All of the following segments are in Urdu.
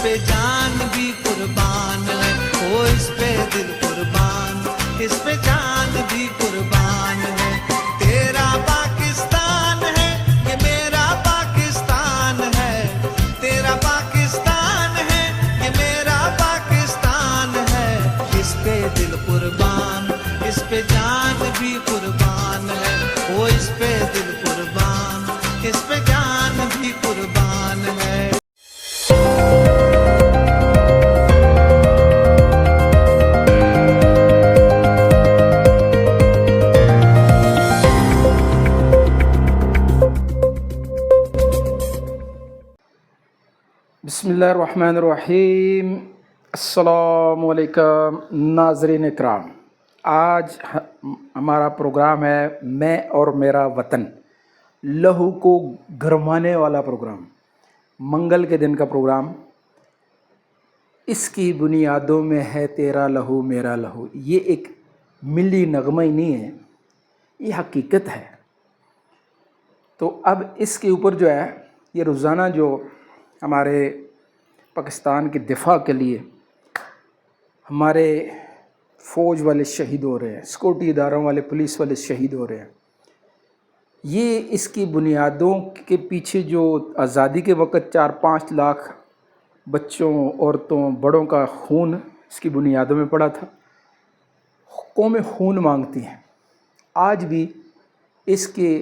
پہ جان بھی قربان ہے، وہ اس پہ دل قربان، اس پہ جان بھی قربان ہے۔ تیرا پاکستان ہے یہ میرا پاکستان ہے، تیرا پاکستان ہے یہ میرا پاکستان ہے، اس پہ دل قربان، اس پہ جان بھی قربان ہے، وہ اس پہ دل قربان، اس پہ جان بھی قربان ہے۔ بسم اللہ الرحمن الرحیم۔ السلام علیکم ناظرین اکرام، آج ہمارا پروگرام ہے میں اور میرا وطن، لہو کو گرمانے والا پروگرام، منگل کے دن کا پروگرام۔ اس کی بنیادوں میں ہے تیرا لہو میرا لہو، یہ ایک ملی نغمہ ہی نہیں ہے، یہ حقیقت ہے۔ تو اب اس کے اوپر جو ہے یہ روزانہ جو ہمارے پاکستان کے دفاع کے لیے ہمارے فوج والے شہید ہو رہے ہیں، سیکورٹی اداروں والے پولیس والے شہید ہو رہے ہیں، یہ اس کی بنیادوں کے پیچھے جو آزادی کے وقت 4-5 لاکھ بچوں، عورتوں، بڑوں کا خون اس کی بنیادوں میں پڑا تھا۔ قومیں خون مانگتی ہیں، آج بھی اس کے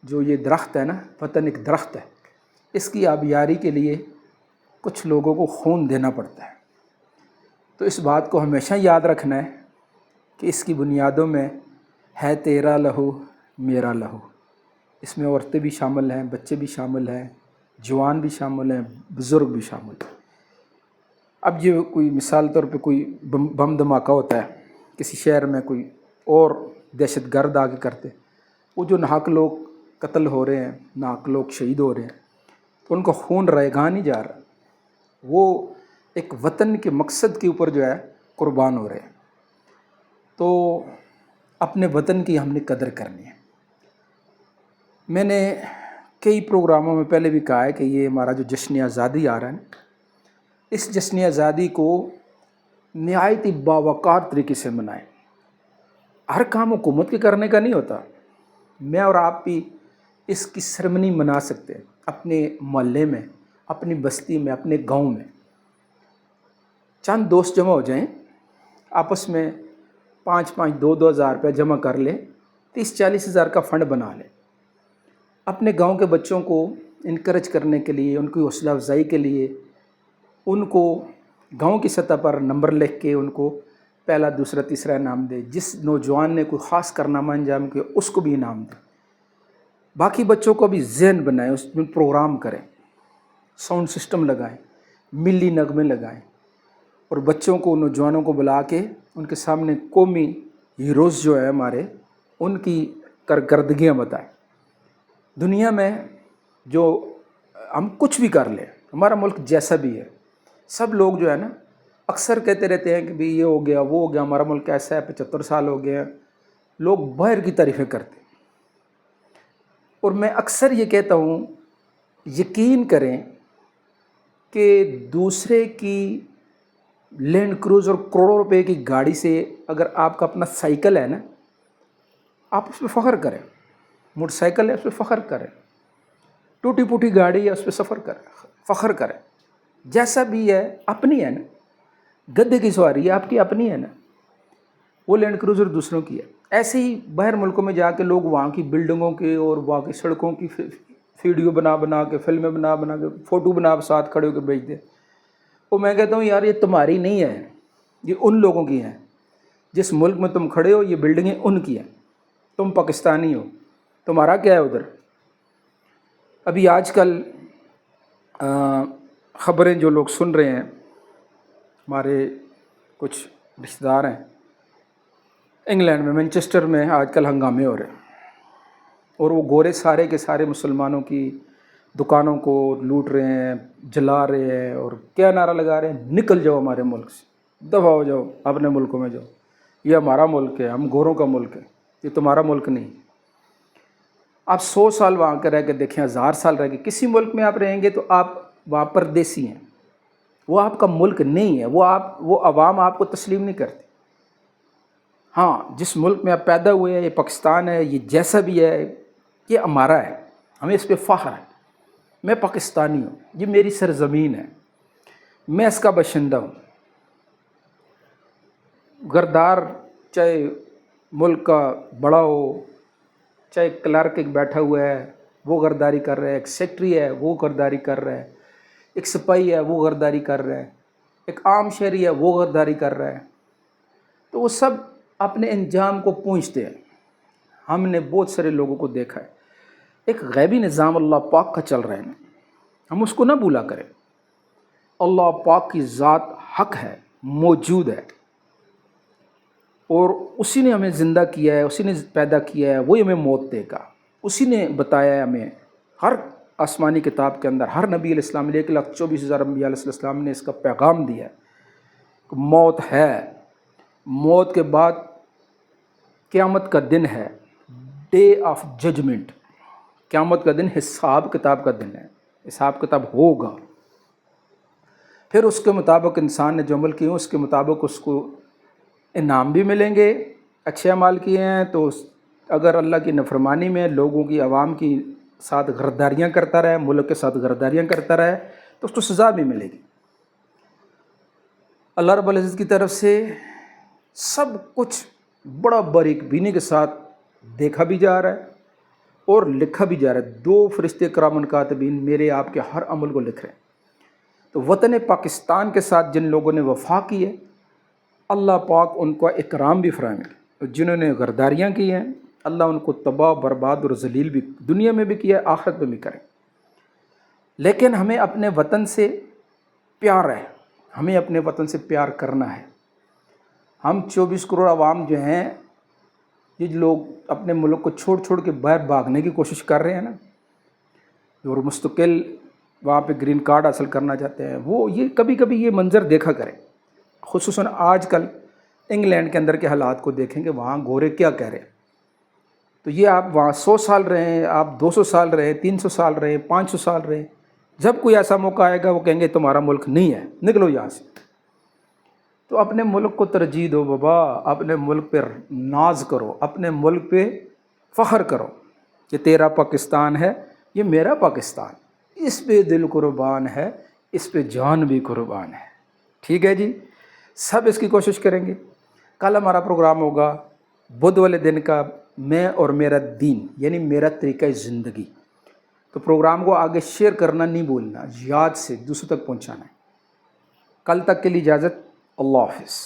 جو یہ درخت ہے نا، وطن ایک درخت ہے، اس کی آبیاری کے لیے کچھ لوگوں کو خون دینا پڑتا ہے۔ تو اس بات کو ہمیشہ یاد رکھنا ہے کہ اس کی بنیادوں میں ہے تیرا لہو میرا لہو، اس میں عورتیں بھی شامل ہیں، بچے بھی شامل ہیں، جوان بھی شامل ہیں، بزرگ بھی شامل ہیں۔ اب یہ کوئی مثال طور پہ کوئی بم دھماکہ ہوتا ہے کسی شہر میں، کوئی اور دہشت گرد آ کے کرتے، وہ جو ناحق لوگ قتل ہو رہے ہیں، ناحق لوگ شہید ہو رہے ہیں، ان کا خون رائگاں نہیں جا رہا، وہ ایک وطن کے مقصد کے اوپر جو ہے قربان ہو رہے ہیں۔ تو اپنے وطن کی ہم نے قدر کرنی ہے۔ میں نے کئی پروگراموں میں پہلے بھی کہا ہے کہ یہ ہمارا جو جشن آزادی آ رہا ہے، اس جشن آزادی کو نہایت باوقار طریقے سے منائیں۔ ہر کام حکومت کے کرنے کا نہیں ہوتا، میں اور آپ بھی اس کی سرمنی منا سکتے ہیں اپنے محلے میں، اپنی بستی میں، اپنے گاؤں میں۔ چند دوست جمع ہو جائیں، آپس میں 5-5 2-2 ہزار روپے جمع کر لیں، 30-40 ہزار کا فنڈ بنا لیں، اپنے گاؤں کے بچوں کو انکریج کرنے کے لیے، ان کی حوصلہ افزائی کے لیے، ان کو گاؤں کی سطح پر نمبر لکھ کے ان کو پہلا، دوسرا، تیسرا انعام دے۔ جس نوجوان نے کوئی خاص کارنامہ انجام کیا اس کو بھی انعام دے۔ باقی بچوں کو بھی ذہن بنائیں، اس میں پروگرام کریں، ساؤنڈ سسٹم لگائیں، ملی نغمے لگائیں، اور بچوں کو، نوجوانوں کو بلا کے ان کے سامنے قومی ہیروز جو ہے ہمارے، ان کی کارکردگیاں بتائیں۔ دنیا میں جو ہم کچھ بھی کر لیں، ہمارا ملک جیسا بھی ہے، سب لوگ جو ہے نا اکثر کہتے رہتے ہیں کہ بھی یہ ہو گیا، وہ ہو گیا، ہمارا ملک ایسا ہے، 75 سال ہو گئے ہیں، لوگ باہر کی تعریفیں کرتے ہیں۔ اور میں اکثر یہ کہتا ہوں، یقین کریں کہ دوسرے کی لینڈ کروزر کروڑوں روپے کی گاڑی سے اگر آپ کا اپنا سائیکل ہے نا، آپ اس پہ فخر کریں، موٹر سائیکل ہے اس پہ فخر کریں، ٹوٹی پھوٹی گاڑی ہے اس پہ سفر کریں، فخر کریں، جیسا بھی ہے اپنی ہے نا، گدے کی سواری ہے آپ کی اپنی ہے نا، وہ لینڈ کروزر دوسروں کی ہے۔ ایسے ہی باہر ملکوں میں جا کے لوگ وہاں کی بلڈنگوں کے اور وہاں کی سڑکوں کی ویڈیو بنا کے، فلمیں بنا کے، فوٹو بنا ساتھ کھڑے ہو کے بھیج دیں۔ وہ میں کہتا ہوں یار یہ تمہاری نہیں ہے، یہ ان لوگوں کی ہیں۔ جس ملک میں تم کھڑے ہو یہ بلڈنگیں ان کی ہیں، تم پاکستانی ہو، تمہارا کیا ہے ادھر؟ ابھی آج کل خبریں جو لوگ سن رہے ہیں، ہمارے کچھ رشتہ دار ہیں انگلینڈ میں، مینچسٹر میں آج کل ہنگامے ہو رہے ہیں، اور وہ گورے سارے کے سارے مسلمانوں کی دکانوں کو لوٹ رہے ہیں، جلا رہے ہیں، اور کیا نعرہ لگا رہے ہیں، نکل جاؤ ہمارے ملک سے، دفع ہو جاؤ، اپنے ملکوں میں جاؤ، یہ ہمارا ملک ہے، ہم گوروں کا ملک ہے، یہ تمہارا ملک نہیں۔ آپ 100 سال وہاں کے رہ کے دیکھیں، 1000 سال رہ کے، کسی ملک میں آپ رہیں گے تو آپ وہاں پردیسی ہیں، وہ آپ کا ملک نہیں ہے، وہ عوام آپ کو تسلیم نہیں کرتی۔ ہاں، جس ملک میں آپ پیدا ہوئے ہیں، یہ پاکستان ہے، یہ جیسا بھی ہے یہ ہمارا ہے، ہمیں اس پہ فخر ہے۔ میں پاکستانی ہوں، یہ میری سرزمین ہے، میں اس کا باشندہ ہوں۔ غردار چاہے ملک کا بڑا ہو، چاہے کلرک ایک بیٹھا ہوا ہے وہ غرداری کر رہا ہے، ایک سیکٹری ہے وہ غرداری کر رہا ہے، ایک سپاہی ہے وہ غرداری کر رہا ہے، ایک عام شہری ہے وہ غرداری کر رہا ہے، تو وہ سب اپنے انجام کو پہنچتے ہیں۔ ہم نے بہت سارے لوگوں کو دیکھا ہے، ایک غیبی نظام اللہ پاک کا چل رہا ہے، ہم اس کو نہ بھولا کریں۔ اللہ پاک کی ذات حق ہے، موجود ہے، اور اسی نے ہمیں زندہ کیا ہے، اسی نے پیدا کیا ہے، وہی ہمیں موت دے گا۔ اسی نے بتایا ہے ہمیں ہر آسمانی کتاب کے اندر، ہر نبی علیہ السلام 1,24,000 انبیاء علیہ السلام نے اس کا پیغام دیا ہے کہ موت ہے، موت کے بعد قیامت کا دن ہے، ڈے آف ججمنٹ، قیامت کا دن حساب کتاب کا دن ہے، حساب کتاب ہوگا۔ پھر اس کے مطابق انسان نے جو عمل کیے اس کے مطابق اس کو انعام بھی ملیں گے۔ اچھے اعمال کیے ہیں تو اگر اللہ کی نافرمانی میں لوگوں کی، عوام کی ساتھ غداریاں کرتا رہے، ملک کے ساتھ غداریاں کرتا رہے تو اس کو سزا بھی ملے گی۔ اللہ رب العزت کی طرف سے سب کچھ بڑا باریک بینی کے ساتھ دیکھا بھی جا رہا ہے اور لکھا بھی جا رہا ہے۔ 2 فرشتے کرام کاتبین میرے آپ کے ہر عمل کو لکھ رہے ہیں۔ تو وطن پاکستان کے ساتھ جن لوگوں نے وفا کی ہے، اللہ پاک ان کو اکرام بھی فرمائے گا، اور جنہوں نے غداریاں کی ہیں اللہ ان کو تباہ، برباد اور ذلیل بھی دنیا میں بھی کیا ہے، آخرت میں بھی کرے۔ لیکن ہمیں اپنے وطن سے پیار ہے، ہمیں اپنے وطن سے پیار کرنا ہے۔ ہم 24 کروڑ عوام جو ہیں، یہ لوگ اپنے ملک کو چھوڑ چھوڑ کے باہر بھاگنے کی کوشش کر رہے ہیں نا، اور مستقل وہاں پہ گرین کارڈ حاصل کرنا چاہتے ہیں، وہ یہ کبھی کبھی یہ منظر دیکھا کریں۔ خصوصاً آج کل انگلینڈ کے اندر کے حالات کو دیکھیں کہ وہاں گورے کیا کہہ رہے ہیں۔ تو یہ آپ وہاں 100 سال رہیں، آپ 200 سال رہیں، 300 سال رہیں، 500 سال رہیں، جب کوئی ایسا موقع آئے گا وہ کہیں گے تمہارا ملک نہیں ہے، نکلو یہاں سے۔ تو اپنے ملک کو ترجیح دو بابا، اپنے ملک پہ ناز کرو، اپنے ملک پہ فخر کرو کہ تیرا پاکستان ہے، یہ میرا پاکستان، اس پہ دل قربان ہے، اس پہ جان بھی قربان ہے۔ ٹھیک ہے جی، سب اس کی کوشش کریں گے۔ کل ہمارا پروگرام ہوگا بدھ والے دن کا، میں اور میرا دین، یعنی میرا طریقہ زندگی۔ تو پروگرام کو آگے شیئر کرنا نہیں بھولنا، یاد سے دوسروں تک پہنچانا ہے۔ کل تک کے لیے اجازت، اللہ حافظ۔